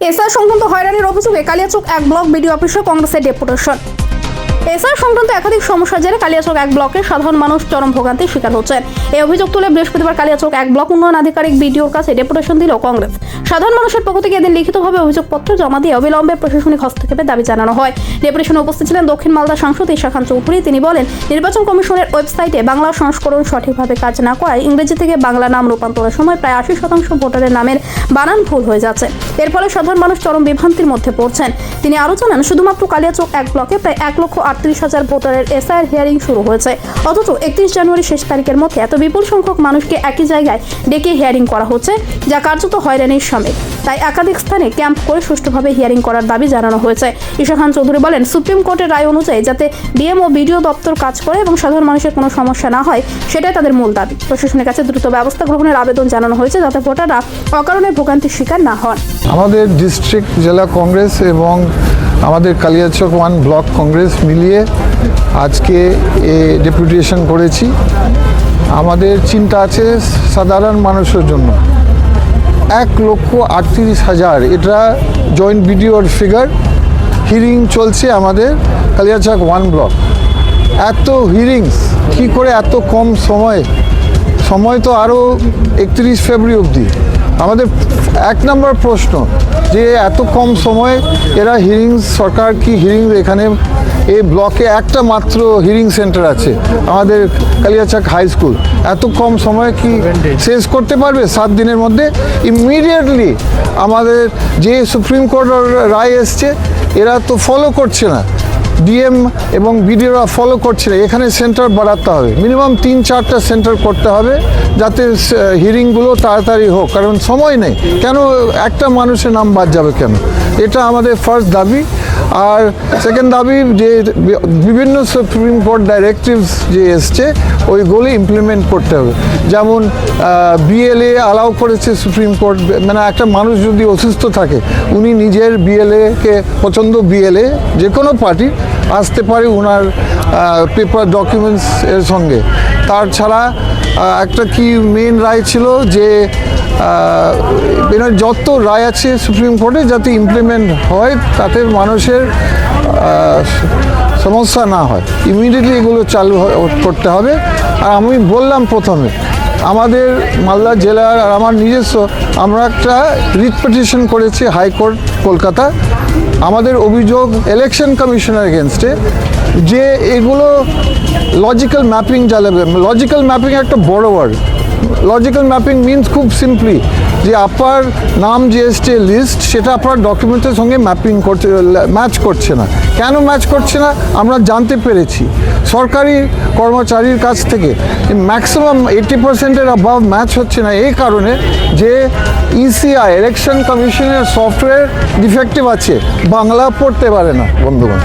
SR সংক্রান্ত হয়রানির অভিযোগে কালিয়াচক এক ব্লক বিডিও অফিসে কংগ্রেসের ডেপুটেশন। এসআর সংক্রান্ত একাধিক সমস্যার জেরে কালিয়াচক এক ব্লকের সাধারণ মানুষ চরম ভোগান্তির শিকার হচ্ছেন। এই অভিযোগ তুলে বৃহস্পতিবার কালিয়াচক এক ব্লক উন্নয়ন আধিকারিক বিডিওর কাছে ডেপুটেশন দিল কংগ্রেস। সাধারণ মানুষের পক্ষ থেকে এদিন লিখিতভাবে অভিযোগপত্র জমা দিয়ে অবিলম্বে প্রশাসনিক হস্তক্ষেপের দাবি জানানো হয়। ডেপুটেশনে উপস্থিত ছিলেন দক্ষিণ মালদা সাংসদ ঈশা খান চৌধুরী। তিনি বলেন, নির্বাচন কমিশনের ওয়েবসাইটে বাংলা সংস্করণ সঠিকভাবে কাজ না করায় ইংরেজি থেকে বাংলা নাম রূপান্তরের সময় প্রায় 80% ভোটারের নামের বানান ভুল হয়ে যাচ্ছে। এর ফলে সাধারণ মানুষ চরম বিভ্রান্তির মধ্যে পড়ছেন। তিনি আরও জানান, শুধুমাত্র কালিয়াচক এক ব্লকে প্রায় 1,38,000 ভোটারের এসআইআর হিয়ারিং শুরু হয়েছে, অথচ 31 জানুয়ারি শেষ তারিখের মধ্যে এত বিপুল সংখ্যক মানুষকে একই জায়গায় ডেকে হিয়ারিং করা হচ্ছে, যা কার্যত হয়রানির সামিল। তাই একাধিক স্থানে ক্যাম্প করে সুষ্ঠুভাবে হিয়ারিং করার দাবি জানানো হয়েছে। ঈশা খান চৌধুরী বলেন, সুপ্রিম কোর্টের রায় অনুযায়ী যাতে ডিএম ও বিডিও দপ্তর কাজ করে এবং সাধারণ মানুষের কোনো সমস্যা না হয়, সেটাই তাদের মূল দাবি। প্রশাসনের কাছে দ্রুত ব্যবস্থা গ্রহণের আবেদন জানানো হয়েছে, যাতে ভোটাররা অকারণে ভোগান্তির শিকার না হন। আমাদের ডিস্ট্রিক্ট জেলা কংগ্রেস এবং আমাদের কালিয়াচক 1 ব্লক কংগ্রেস মিলিয়ে আজকে ডেপুটেশন করেছি। আমাদের চিন্তা আছে সাধারণ মানুষের জন্য। 1,38,000 এটা জয়েন্ট বিডিওর ফিগার হিয়ারিং চলছে আমাদের কালিয়াচক 1 ব্লক। এত হিয়ারিংস কী করে এত কম সময় তো আরও 31 ফেব্রুয়ারি অবধি। আমাদের 1 নম্বর প্রশ্ন যে এত কম সময়ে এরা হিয়ারিংস, সরকার কি হিয়ারিংস, এখানে এই ব্লকে একটা মাত্র হিয়ারিং সেন্টার আছে আমাদের কালিয়াচক হাই স্কুল, এত কম সময়ে কি শেষ করতে পারবে 7 দিনের মধ্যে? ইমিডিয়েটলি আমাদের যে সুপ্রিম কোর্টের রায় এসছে এরা তো ফলো করছে না, ডিএম এবং বিডিওরা ফলো করছে না। এখানে সেন্টার বাড়াতে হবে, মিনিমাম 3-4টা সেন্টার করতে হবে, যাতে হিয়ারিংগুলো তাড়াতাড়ি হোক, কারণ সময় নেই। কেন একটা মানুষের নাম বাদ যাবে কেন? এটা আমাদের ফার্স্ট দাবি। আর সেকেন্ড দাবি যে বিভিন্ন সুপ্রিম কোর্ট ডাইরেক্টিভস যে এসছে ওইগুলি ইমপ্লিমেন্ট করতে হবে। যেমন বিএলএ অ্যালাউ করেছে সুপ্রিম কোর্ট, মানে একটা মানুষ যদি অসুস্থ থাকে উনি নিজের বিএলএকে পছন্দ বিএলএ যে কোনো পার্টি আসতে পারে ওনার পেপার ডকুমেন্টস এর সঙ্গে। তাছাড়া একটা কি মেন রায় ছিল যে যত রায় আছে সুপ্রিম কোর্টে যাতে ইমপ্লিমেন্ট হয়, তাতে মানুষের সমস্যা না হয়। ইমিডিয়েটলি এগুলো চালু করতে হবে। আর আমি বললাম প্রথমে আমাদের মালদা জেলার আর আমার নিজস্ব আমরা একটা রিট পিটিশন করেছি হাইকোর্ট কলকাতা। আমাদের অভিযোগ ইলেকশন কমিশনের এগেনস্টে যে এগুলো লজিক্যাল ম্যাপিং চালাবে। লজিক্যাল ম্যাপিং একটা বড় ওয়ার্ড। লজিক্যাল ম্যাপিং মিনস খুব সিম্পলি যে আপনার নাম যে এসছে লিস্ট সেটা আপনার ডকুমেন্টের সঙ্গে ম্যাচ করছে না। কেন ম্যাচ করছে না আমরা জানতে পেরেছি সরকারি কর্মচারীর কাছ থেকে। ম্যাক্সিমাম 80%-এর অ্যাবাভ ম্যাচ হচ্ছে না এই কারণে যে ইসিআই ইলেকশন কমিশনের সফটওয়্যার ডিফেক্টিভ আছে, বাংলা পড়তে পারে না বন্ধুগণ।